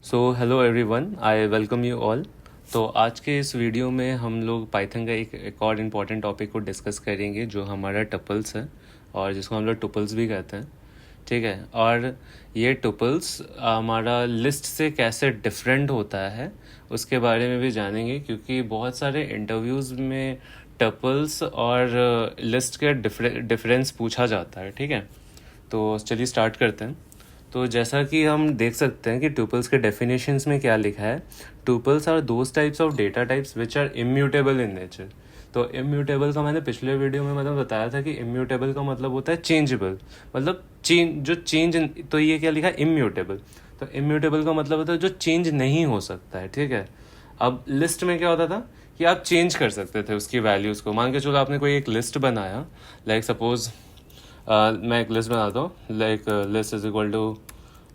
So hello everyone, I welcome you all. तो आज के इस वीडियो में हम लोग पाइथन का एक और इम्पॉर्टेंट टॉपिक को डिस्कस करेंगे जो हमारा टपल्स है और जिसको हम लोग टुपल्स भी कहते हैं। ठीक है, और ये टुपल्स हमारा लिस्ट से कैसे डिफरेंट होता है उसके बारे में भी जानेंगे, क्योंकि बहुत सारे इंटरव्यूज़ में टपल्स और लिस्ट के डिफरेंस पूछा जाता है। ठीक है, तो चलिए स्टार्ट करते हैं। तो जैसा कि हम देख सकते हैं कि ट्यूपल्स के डेफिनेशंस में क्या लिखा है, tuples are those types of data types which are immutable in nature. तो इम्यूटेबल का मैंने पिछले वीडियो में मतलब बताया था कि इम्यूटेबल का मतलब होता है चेंजेबल, मतलब चेंज। तो ये क्या लिखा है, इम्यूटेबल। तो इम्यूटेबल का मतलब होता है जो चेंज नहीं हो सकता है। ठीक है, अब लिस्ट में क्या होता था कि आप चेंज कर सकते थे उसकी वैल्यूज़ को। मान के चलो आपने कोई एक लिस्ट बनाया, लाइक सपोज मैं एक लिस्ट बनाता हूँ, like list is equal to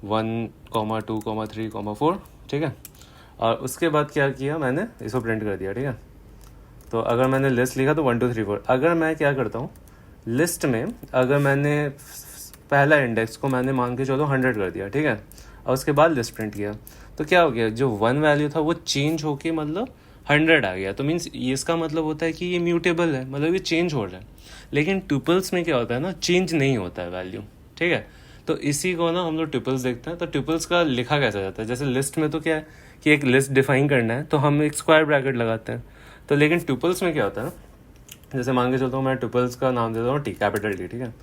1,2,3,4। ठीक है, और उसके बाद क्या किया, मैंने इसको प्रिंट कर दिया। ठीक है, तो अगर मैंने लिस्ट लिखा तो 1 2 3 4। अगर मैं क्या करता हूँ, लिस्ट में अगर मैंने पहला इंडेक्स को मैंने मान के चलो 100 कर दिया। ठीक है, और उसके बाद लिस्ट प्रिंट किया, तो क्या हो गया, जो 1 वैल्यू था वो चेंज होके मतलब 100 आ गया। तो मीन्स इसका मतलब होता है कि ये म्यूटेबल है, मतलब ये चेंज हो रहा है। लेकिन ट्यूपल्स में क्या होता है ना, चेंज नहीं होता है वैल्यू। ठीक है, तो इसी को ना हम लोग ट्यूपल्स देखते हैं। तो ट्यूपल्स का लिखा कैसा जाता है, जैसे लिस्ट में तो क्या है कि एक लिस्ट डिफाइन करना है तो हम एक स्क्वायर ब्रैकेट लगाते हैं। तो लेकिन ट्यूपल्स में क्या होता है ना, जैसे मान के चलता हूँ मैं ट्यूपल्स का नाम देता हूँ टी, कैपिटल टी। ठीक है,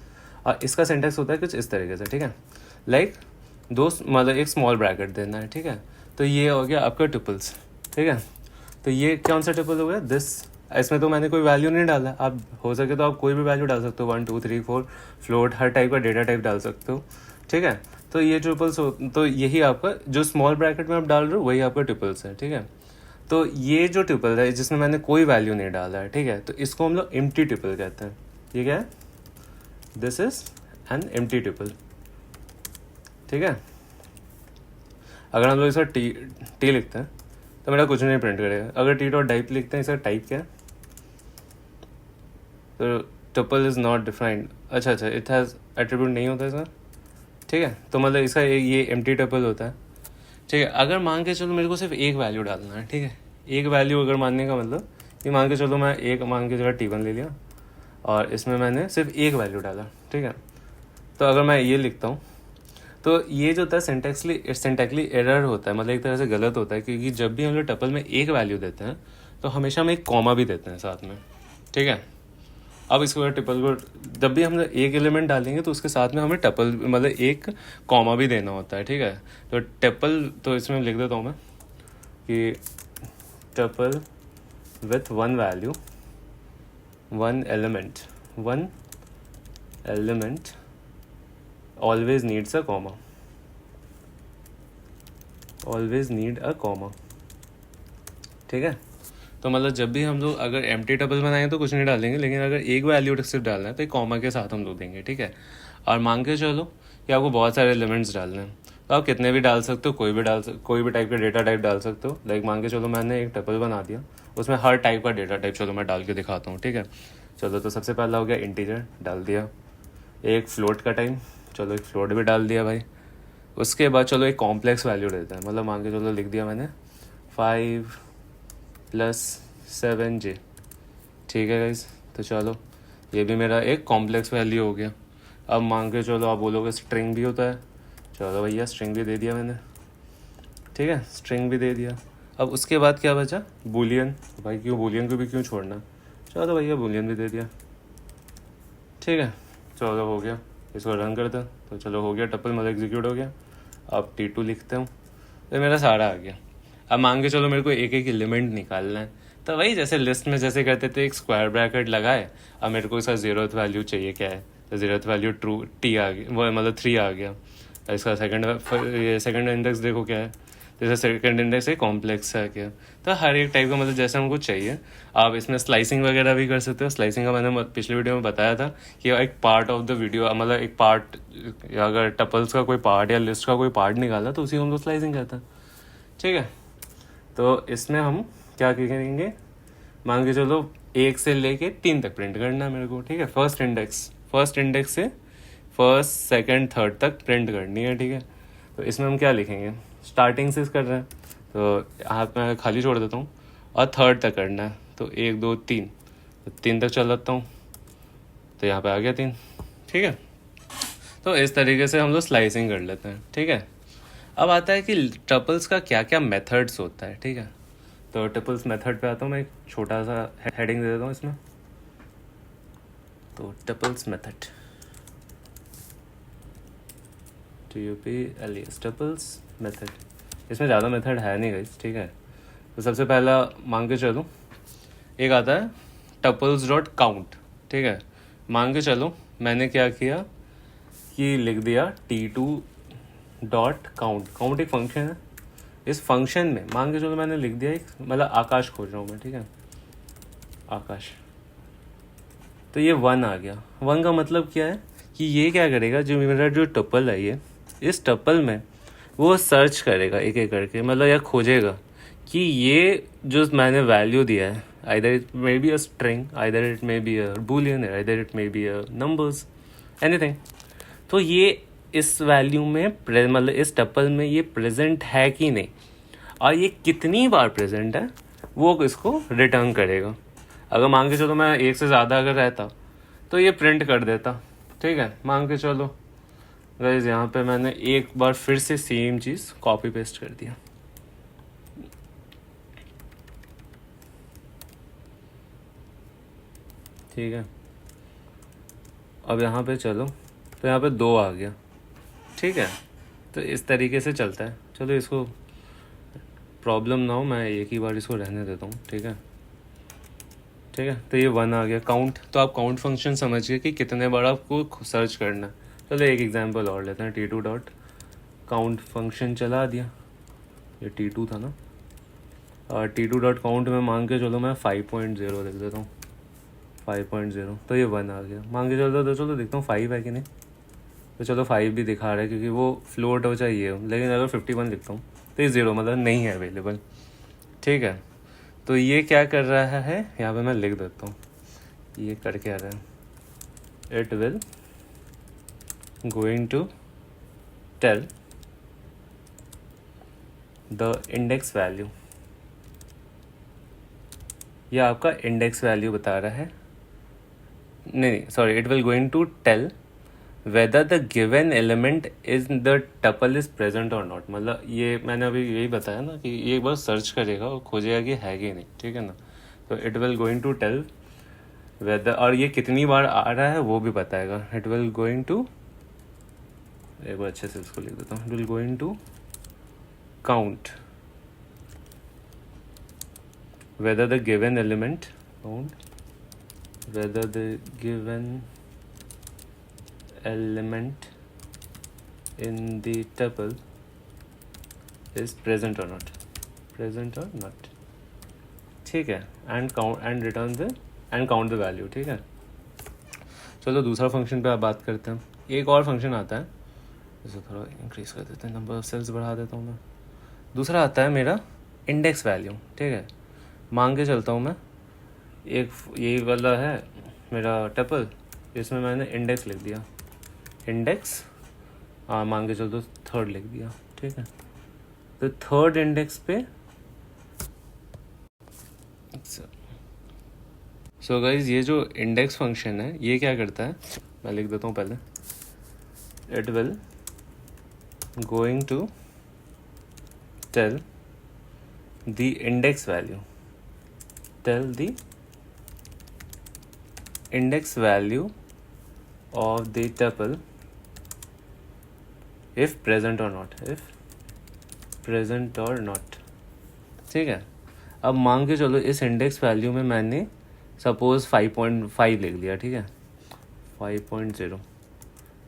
और इसका सिंटेक्स होता है कुछ इस तरीके से। ठीक है, लाइक दोस्त मतलब एक स्मॉल ब्रैकेट देना है। ठीक है, तो ये हो गया आपका ट्यूपल्स। ठीक है, तो ये कौन सा ट्यूपल हो गया, दिस। इसमें तो मैंने कोई वैल्यू नहीं डाला, आप हो सके तो आप कोई भी वैल्यू डाल सकते हो, 1 2 3 4 फ्लोट, हर टाइप का डेटा टाइप डाल सकते हो। ठीक है, तो ये ट्यूपल्स हो, तो यही आपका जो स्मॉल ब्रैकेट में आप डाल रहे हो वही आपका ट्यूपल्स है। ठीक है, तो ये जो ट्यूपल है जिसमें मैंने कोई वैल्यू नहीं डाला है, ठीक है, तो इसको हम लोग एम्प्टी ट्यूपल कहते हैं। ये क्या है, this is an empty tuple. ठीक है, अगर हम लोग इसका टी लिखते हैं तो मेरा कुछ नहीं प्रिंट करेगा। अगर टी डॉट टाइप लिखते हैं, इसका टाइप क्या है, तो ट्यूपल इज नॉट डिफाइंड। अच्छा, इट हैज़ एट्रीब्यूट नहीं होता है सर। ठीक है, तो मतलब इसका ये एम्प्टी ट्यूपल होता है। ठीक है, अगर मान के चलो मेरे को सिर्फ एक वैल्यू डालना है। ठीक है, एक वैल्यू अगर मानने का मतलब ये मान के चलो मैं एक मान के जगह T1 ले लिया और इसमें मैंने सिर्फ एक वैल्यू डाला। ठीक है, तो अगर मैं ये लिखता हूँ तो ये जो होता है सिंटैक्टिकली एरर होता है, मतलब एक तरह से गलत होता है, क्योंकि जब भी हम लोग टपल में एक वैल्यू देते हैं तो हमेशा हम एक कॉमा भी देते हैं साथ में। ठीक है, अब इसके बाद ट्रिपल को जब भी हम एक एलिमेंट डालेंगे तो उसके साथ में हमें टपल मतलब एक कॉमा भी देना होता है। ठीक है, तो टपल तो इसमें लिख देता हूँ मैं कि tuple with one element always needs a comma, always need a comma. ठीक है, तो मतलब जब भी हम लोग अगर एम्प्टी टपल बनाएंगे तो कुछ नहीं डालेंगे, लेकिन अगर एक वैल्यू सिर्फ डालना है तो एक कॉमा के साथ हम लोग देंगे। ठीक है, और मान के चलो कि आपको बहुत सारे एलिमेंट्स डालने हैं तो आप कितने भी डाल सकते हो, कोई भी टाइप का डेटा टाइप डाल सकते हो। लाइक मान के चलो मैंने एक टपल बना दिया, उसमें हर टाइप का डेटा टाइप चलो मैं डाल के दिखाता हूँ। ठीक है, चलो तो सबसे पहला हो गया इंटीजर, डाल दिया। एक फ्लोट का टाइम, चलो एक फ्लोट भी डाल दिया भाई। उसके बाद चलो एक कॉम्प्लेक्स वैल्यू देते हैं, मतलब मान के चलो लिख दिया मैंने 5 + 7j। ठीक है गाइस, तो चलो ये भी मेरा एक कॉम्प्लेक्स वैल्यू हो गया। अब मान के चलो आप बोलोगे स्ट्रिंग भी होता है, चलो भैया स्ट्रिंग भी दे दिया मैंने। ठीक है, स्ट्रिंग भी दे दिया। अब उसके बाद क्या बचा, बूलियन। भाई क्यों बूलियन को भी क्यों छोड़ना, चलो भैया बूलियन भी दे दिया। ठीक है, चलो हो गया, इसको रन करते तो चलो हो गया, टपल मतलब एग्जीक्यूट हो गया। अब T2 लिखते हूँ तो मेरा सारा आ गया। अब मान के चलो मेरे को एक एक एलिमेंट निकालना है, तो वही जैसे लिस्ट में जैसे करते थे एक स्क्वायर ब्रैकेट लगाए। अब मेरे को इसका 0th वैल्यू चाहिए, क्या है, तो 0th वैल्यू ट्रू टी आ गया, वो मतलब 3 आ गया। इसका सेकंड इंडेक्स देखो क्या है, जैसे सेकंड इंडेक्स है कॉम्प्लेक्स है क्या, तो हर एक टाइप का मतलब जैसे हमको चाहिए। आप इसमें स्लाइसिंग वगैरह भी कर सकते हो। स्लाइसिंग का मैंने पिछले वीडियो में बताया था कि एक पार्ट ऑफ द वीडियो, मतलब एक पार्ट, अगर टपल्स का कोई पार्ट या लिस्ट का कोई पार्ट निकाला तो उसी को हम लोग स्लाइसिंग कहते हैं। ठीक है, तो इसमें हम क्या करेंगे, मान के चलो 1 से लेके 3 तक प्रिंट करना है मेरे को। ठीक है, फर्स्ट इंडेक्स से फर्स्ट सेकंड थर्ड तक प्रिंट करनी है। ठीक है, तो इसमें हम क्या लिखेंगे, स्टार्टिंग से कर रहे हैं तो यहाँ पे मैं खाली छोड़ देता हूँ और थर्ड तक करना है, तो 1 2 3, तो 3 तक चलाता हूँ तो यहाँ पे आ गया 3। ठीक है, तो इस तरीके से हम लोग स्लाइसिंग कर लेते हैं। ठीक है, अब आता है कि टपल्स का क्या क्या मेथड्स होता है। ठीक है, तो टपल्स मेथड पे आता हूँ मैं, एक छोटा सा हेडिंग दे देता हूँ इसमें। तो tuples method, TUPLES tuples method, इसमें ज़्यादा मेथड है नहीं गाइस। ठीक है, तो सबसे पहला मान के चलो एक आता है टपल्स डॉट काउंट। ठीक है, मान के चलो मैंने क्या किया कि लिख दिया T2 डॉट काउंट। काउंट एक फंक्शन है, इस फंक्शन में मान के चलो मैंने लिख दिया एक, मतलब आकाश खोज रहा हूँ मैं। ठीक है, आकाश, तो ये 1 आ गया। 1 का मतलब क्या है कि ये क्या करेगा, जो मेरा जो टपल है ये, इस टपल में वो सर्च करेगा एक एक करके, मतलब या खोजेगा कि ये जो मैंने वैल्यू दिया है, either it may be a string, either it may be a Boolean, either it may be a numbers, anything, तो ये इस वैल्यू में मतलब इस टपल में ये प्रेजेंट है कि नहीं, और ये कितनी बार प्रेजेंट है वो इसको रिटर्न करेगा। अगर मान के चलो मैं 1 से ज़्यादा अगर रहता तो ये प्रिंट कर देता। ठीक है, मान के चलो गाइस यहाँ पे मैंने एक बार फिर से सेम चीज़ कॉपी पेस्ट कर दिया। ठीक है, अब यहाँ पे चलो, तो यहाँ पे 2 आ गया। ठीक है, तो इस तरीके से चलता है। चलो इसको प्रॉब्लम ना हो, मैं एक ही बार इसको रहने देता हूँ। ठीक है, ठीक है, तो ये 1 आ गया। काउंट, तो आप काउंट फंक्शन समझिए कि कितने बार आपको सर्च करना है। चलो एक एग्जांपल और लेते हैं। T2 डॉट काउंट फंक्शन चला दिया, ये T2 था ना, और T2 डॉट काउंट में मान के चलो मैं 5.0 लिख देता हूँ, 5.0, तो ये 1 आ गया। मान के चलो, तो चलो देखता हूँ 5 है कि नहीं, तो चलो 5 भी दिखा रहा है क्योंकि वो फ्लोट हो चाहिए, लेकिन अगर 51 लिखता हूँ तो ये 0 मतलब नहीं है अवेलेबल। ठीक है, तो ये क्या कर रहा है, यहाँ पे मैं लिख देता हूँ ये कर क्या रहा है, it will going to tell the index value, ये आपका इंडेक्स वैल्यू बता रहा है, नहीं sorry, it will going to tell whether the given element is the tuple is present और नॉट। मतलब ये मैंने अभी यही बताया ना कि ये एक बार सर्च करेगा और खोजेगा कि है कि नहीं। ठीक है ना, तो it will going to tell whether, और ये कितनी बार आ रहा है वो भी बताएगा। इट विल गोइंग टू, एक बार अच्छे से इसको लिख देता हूँ, it will going to count whether the given element, whether the given element in the tuple is present or not, ठीक है, and count and return the and count the value। ठीक है, चलो दूसरा फंक्शन पे आप बात करते हैं। एक और फंक्शन आता है, इसे थोड़ा इंक्रीज कर देते हैं, नंबर ऑफ सेल्स बढ़ा देता हूँ मैं। दूसरा आता है मेरा इंडेक्स वैल्यू। ठीक है, मांग के चलता हूँ मैं, एक ये वाला है मेरा टपल, इसमें मैंने इंडेक्स लिख दिया, इंडेक्स, हाँ मांग के चल तो थर्ड लिख दिया। ठीक है, तो थर्ड इंडेक्स पे सो गाइज ये जो इंडेक्स फंक्शन है ये क्या करता है, मैं लिख देता हूँ पहले, it will going to tell the index value, tell the index value of the tuple if present or not, if present or not। ठीक है, अब मान के चलो इस इंडेक्स वैल्यू में मैंने सपोज 5.5 लिख लिया। ठीक है, 5.0,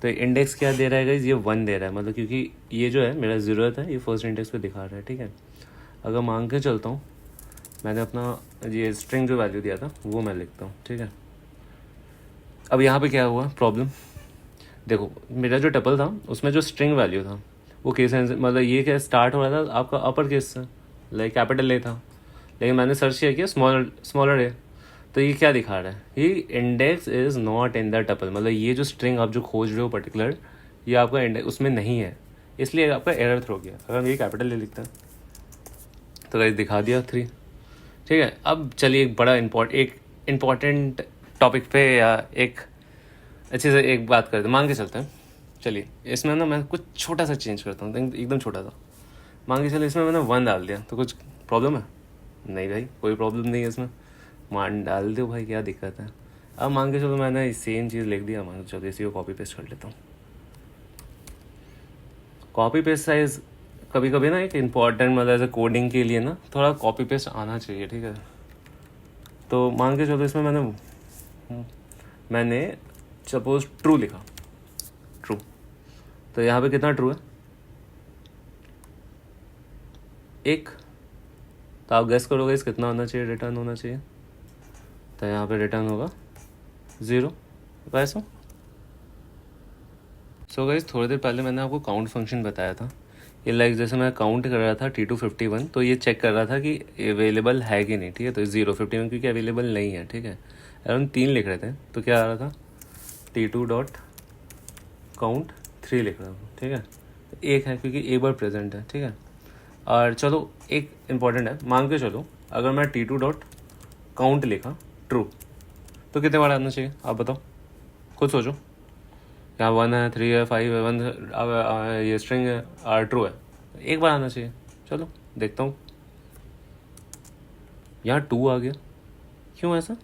तो इंडेक्स क्या दे रहा है गाइस, ये 1 दे रहा है, मतलब क्योंकि ये जो है मेरा ज़रूरत है, ये फर्स्ट इंडेक्स पे दिखा रहा है। ठीक है, अगर मान के चलता हूँ मैंने अपना ये स्ट्रिंग जो वैल्यू दिया था वो मैं लिखता हूँ। ठीक है, अब यहाँ पे क्या हुआ प्रॉब्लम, देखो मेरा जो टपल था उसमें जो स्ट्रिंग वैल्यू था वो केस, मतलब ये क्या स्टार्ट हो रहा था आपका अपर केस से, लाइक कैपिटल ए था, लेकिन मैंने सर्च किया स्मॉलर ए, तो ये क्या दिखा रहा है, ये index is not in the tuple, मतलब ये जो स्ट्रिंग आप जो खोज रहे हो पर्टिकुलर, ये आपका इंडेक्स उसमें नहीं है, इसलिए आपका एरर थ्रो किया। अगर हम ये कैपिटल ले लिखते हैं तो गाइस दिखा दिया 3। ठीक है, अब चलिए एक इम्पॉर्टेंट टॉपिक पे या एक अच्छे से एक बात करते हैं, मान के चलते हैं। चलिए इसमें ना मैं कुछ छोटा सा चेंज करता हूँ, एकदम छोटा सा। मान के चलिए इसमें मैंने 1 डाल दिया, तो कुछ प्रॉब्लम है? नहीं भाई, कोई प्रॉब्लम नहीं है इसमें। मान डाल दो भाई, क्या दिक्कत है। अब मान के चलो मैंने सेम चीज़ लिख दिया, मान के चलो इसी को कॉपी पेस्ट कर लेता हूँ। कॉपी पेस्ट साइज कभी कभी ना एक इम्पॉर्टेंट, मतलब ऐसे कोडिंग के लिए ना थोड़ा कॉपी पेस्ट आना चाहिए। ठीक है, तो मान के चलो इसमें मैंने सपोज ट्रू लिखा, ट्रू, तो यहाँ पे कितना ट्रू है? 1। तो आप गेस करोगे इस कितना होना चाहिए, रिटर्न होना चाहिए? तो यहाँ पे रिटर्न होगा 0। वैसा सो गाइस थोड़ी देर पहले मैंने आपको काउंट फंक्शन बताया था। ये लाइक जैसे मैं काउंट कर रहा था T251, तो ये चेक कर रहा था कि अवेलेबल है कि नहीं। ठीक है, तो 051 क्योंकि अवेलेबल नहीं है। ठीक है, अगर हम 3 लिख रहे थे तो क्या आ रहा था? T2 डॉट काउंट 3 लिख रहा था। ठीक है, तो 1 है क्योंकि एक बार प्रेजेंट है। ठीक है, और चलो एक इम्पॉर्टेंट है, मान के चलो अगर मैं T2 डॉट काउंट लिखा ट्रू, तो कितने बार आना चाहिए आप बताओ, खुद सोचो। यहाँ 1 है, 3 है, 5 है, 1 ये स्ट्रिंग है और ट्रू है, एक बार आना चाहिए। चलो देखता हूँ, यहाँ 2 आ गया, क्यों ऐसा?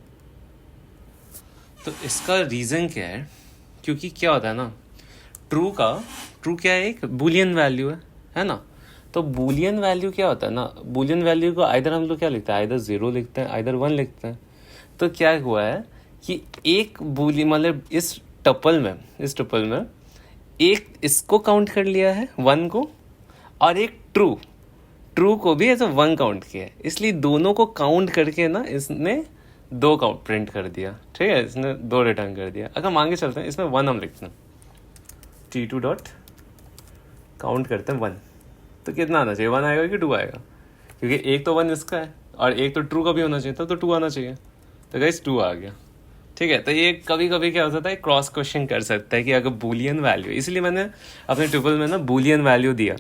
तो इसका रीज़न क्या है? क्योंकि क्या होता है ना, ट्रू क्या है? एक बूलियन वैल्यू है ना। तो बूलियन वैल्यू क्या होता है ना, बूलियन वैल्यू को आइदर हम लोग क्या लिखते हैं, आइदर 0 लिखते हैं, आइदर 1 लिखते हैं। तो क्या हुआ है कि एक बूलियन, मतलब इस टपल में एक इसको काउंट कर लिया है 1 को, और एक ट्रू को भी ऐसा 1 काउंट किया है, इसलिए दोनों को काउंट करके ना इसने 2 काउंट प्रिंट कर दिया। ठीक है, इसने 2 रिटर्न कर दिया। अगर मान के चलते हैं इसमें 1 हम लिखते हैं, T2 डॉट काउंट करते हैं 1, तो कितना आना चाहिए? 1 आएगा कि 2 आएगा? क्योंकि एक तो 1 इसका है और एक तो ट्रू का भी होना चाहिए था, तो 2 आना चाहिए। तो गाइस 2 आ गया। ठीक है, तो ये कभी कभी क्या हो सकता है, क्रॉस क्वेश्चन कर सकता है कि अगर बूलियन वैल्यू, इसलिए मैंने अपने ट्रिपल में ना बूलियन वैल्यू दिया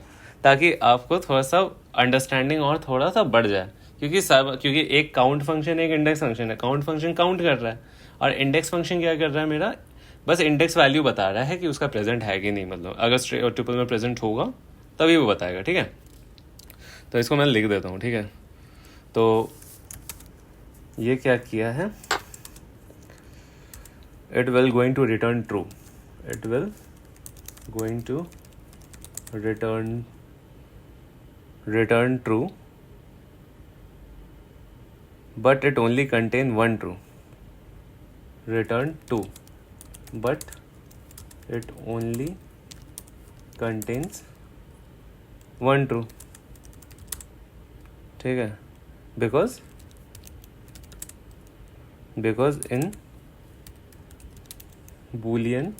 ताकि आपको थोड़ा सा अंडरस्टैंडिंग और थोड़ा सा बढ़ जाए। क्योंकि एक काउंट फंक्शन एक इंडेक्स फंक्शन है, काउंट फंक्शन काउंट कर रहा है और इंडेक्स फंक्शन क्या कर रहा है, मेरा बस इंडेक्स वैल्यू बता रहा है कि उसका प्रेजेंट है कि नहीं, मतलब अगर ट्रिपल में प्रेजेंट होगा तभी वो बताएगा। ठीक है, तो इसको मैं लिख देता हूँ। ठीक है, तो ये क्या किया है, it will going to return true, it will going to return true, but it only contain 1 true, return 2, but it only contains 1 true। ठीक है, because in boolean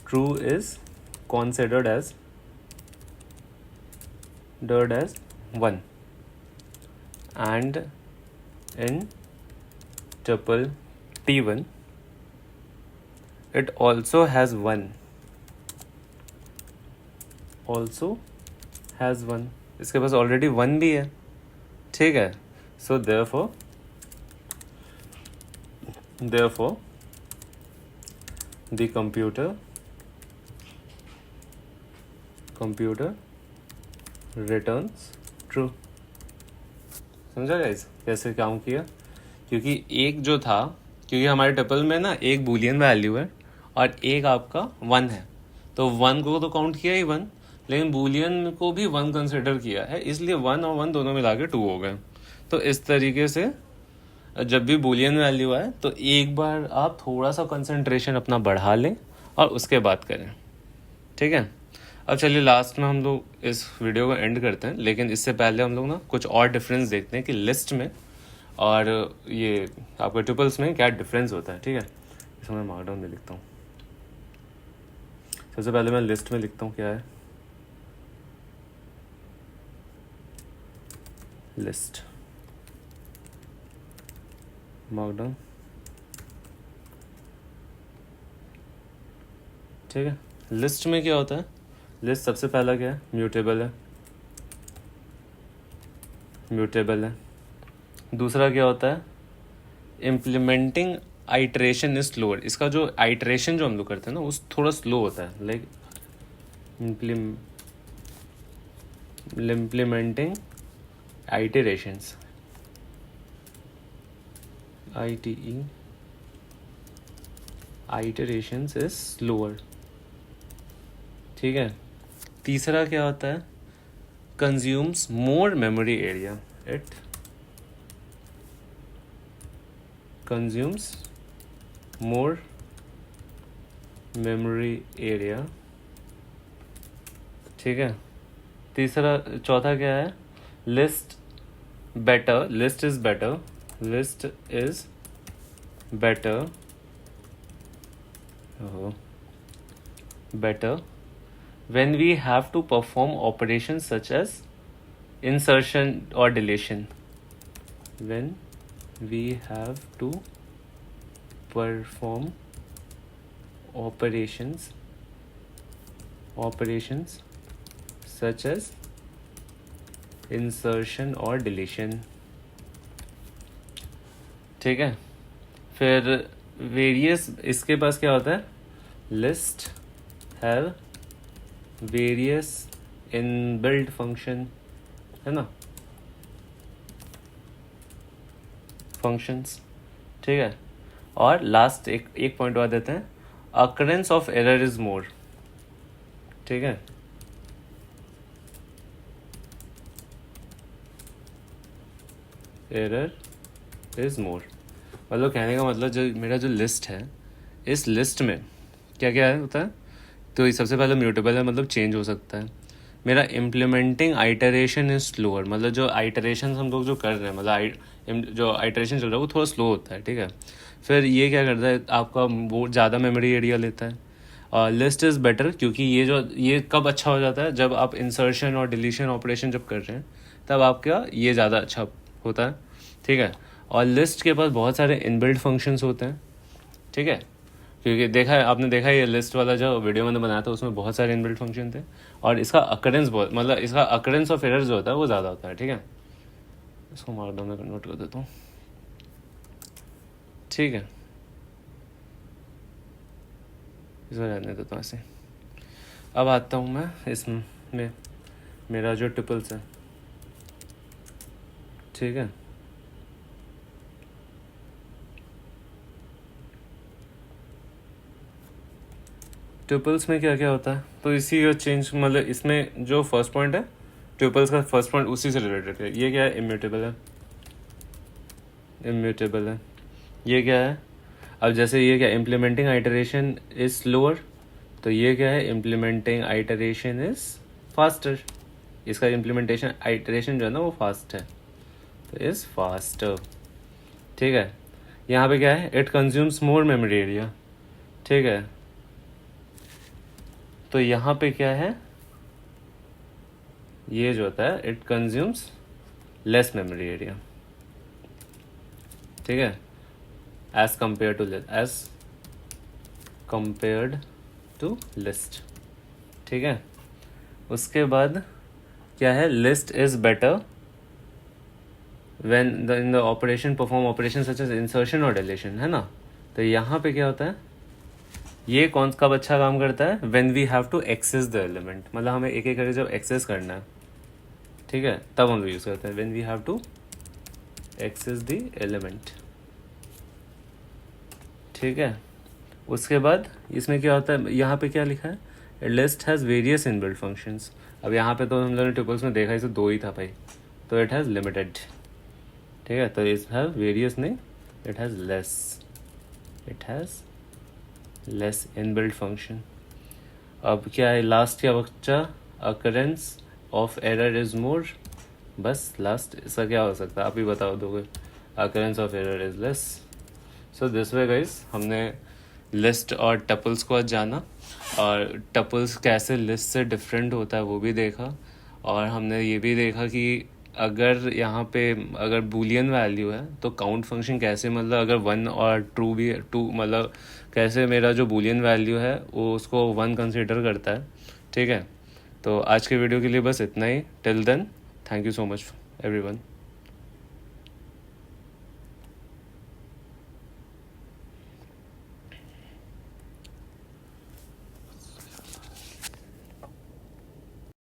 true is considered as 1, and in tuple T1 it also has 1, इसके पास already 1 भी है। ठीक है, सो therefore the computer returns true। समझा guys कैसे काम किया? क्योंकि एक जो था, क्योंकि हमारे टपल में ना एक बूलियन वैल्यू है और एक आपका 1 है, तो 1 को तो काउंट किया ही 1, लेकिन बूलियन को भी 1 कंसिडर किया है, इसलिए 1 और 1 दोनों मिला के 2 हो गए। तो इस तरीके से जब भी बूलियन वैल्यू आए तो एक बार आप थोड़ा सा कंसंट्रेशन अपना बढ़ा लें और उसके बाद करें। ठीक है, अब चलिए लास्ट में हम लोग इस वीडियो को एंड करते हैं, लेकिन इससे पहले हम लोग ना कुछ और डिफरेंस देखते हैं कि लिस्ट में और ये आपके ट्रिपल्स में क्या डिफरेंस होता है। ठीक है, इसमें मैं मार्कडाउन में लिखता हूँ। सबसे पहले मैं लिस्ट में लिखता हूँ क्या है, लिस्ट, मार्क डाउन, ठीक है। लिस्ट में क्या होता है, लिस्ट सबसे पहला क्या है, म्यूटेबल है, म्यूटेबल है। दूसरा क्या होता है, इम्प्लीमेंटिंग आइट्रेशन इज स्लोअर, इसका जो आइट्रेशन जो हम लोग करते हैं ना उस थोड़ा स्लो होता है, like implementing iterations, ITE iterations is slower, ठीक है। तीसरा क्या होता है, consumes more memory area, it consumes more memory area, ठीक है। तीसरा, चौथा क्या है, list better, list is better, list is better, better when we have to perform operations such as insertion or deletion, when we have to perform operations such as insertion or deletion, ठीक है। फिर various, इसके पास क्या होता है, list have various inbuilt function, है ना, functions, ठीक है। और लास्ट एक पॉइंट और देते हैं, occurrence of error is more, ठीक है। एरर इज मोर, मतलब कहने का मतलब जो मेरा जो लिस्ट है, इस लिस्ट में क्या क्या है होता है, तो सबसे पहले म्यूटेबल है, मतलब चेंज हो सकता है। मेरा इम्प्लीमेंटिंग आइटरेशन इज स्लोअर, मतलब जो आइटरेशन हम लोग जो कर रहे हैं, मतलब जो आइटरेशन चल रहा है वो थोड़ा स्लो होता है, ठीक है। फिर ये क्या करता है, आपका वो ज़्यादा मेमोरी एरिया लेता है। और लिस्ट इज़ बेटर, क्योंकि ये कब अच्छा हो जाता है, जब आप इंसर्शन और डिलीशन ऑपरेशन जब कर रहे हैं तब आपका ये ज़्यादा अच्छा होता है, ठीक है। और लिस्ट के पास बहुत सारे इनबिल्ट फंक्शंस होते हैं, ठीक है, क्योंकि देखा है आपने, देखा है ये लिस्ट वाला जो वीडियो मैंने बनाया था उसमें बहुत सारे इनबिल्ट फंक्शन थे, और इसका अकरेंस बहुत, मतलब इसका अकरेंस ऑफ एरर जो होता है वो ज़्यादा होता है, ठीक है। इसको मार दो, मैं नोट कर देता हूँ, ठीक है, इसको रहने देता हूँ ऐसे। अब आता हूँ मैं इसमें, मेरा जो ट्रिपल्स है, ठीक है। ट्रिपल्स में क्या क्या होता है, तो इसी का चेंज, मतलब इसमें जो फर्स्ट पॉइंट है ट्रिपल्स का, फर्स्ट पॉइंट उसी से रिलेटेड है। ये क्या है, इम्यूटेबल है, इम्यूटेबल है। ये क्या है, अब जैसे ये क्या, इम्प्लीमेंटिंग आइटरेशन इज स्लोअर, तो ये क्या है, इम्प्लीमेंटिंग आइटरेशन इज फास्टर, इसका इम्प्लीमेंटेशन आइटरेशन जो है ना वो फास्ट है, तो इज फास्टर, ठीक है। यहाँ पे क्या है, it consumes more memory area, ठीक है। तो यहाँ पे क्या है, ये जो होता है it consumes less memory area, ठीक है, एज कंपेयर्ड टू लिस्ट, ठीक है। उसके बाद क्या है, list is better when in the operation perform operation such as insertion और डिलीशन, है ना। तो यहाँ पे क्या होता है, ये कौन कब अच्छा काम करता है, when we have to access the element, मतलब हमें एक एक करके जब एक्सेस करना है, ठीक है, तब हम यूज़ करते हैं, when we have to access the element, ठीक है। उसके बाद इसमें क्या होता है, यहाँ पे क्या लिखा है, list has various inbuilt functions. अब यहाँ पे तो हम लोगों ने ट्रिपल्स में देखा इसे दो ही था भाई, तो इट हैज़ लिमिटेड, ठीक है, तो इट हैव वेरियस नहीं, it has less inbuilt function. अब क्या है लास्ट क्या बच्चा, occurrence of error is more, बस लास्ट इसका क्या हो सकता है, आप ही बताओ दोगे, occurrence of error is less. So this way guys, हमने लिस्ट और टपल्स को आज जाना, और टपल्स कैसे लिस्ट से डिफरेंट होता है वो भी देखा, और हमने ये भी देखा कि अगर यहाँ पे अगर बूलियन वैल्यू है तो काउंट फंक्शन कैसे, मतलब अगर वन और ट्रू भी टू, मतलब कैसे मेरा जो बूलियन वैल्यू है वो उसको वन कंसिडर करता है, ठीक है। तो आज के वीडियो के लिए बस इतना ही। Till then, thank you so much everyone.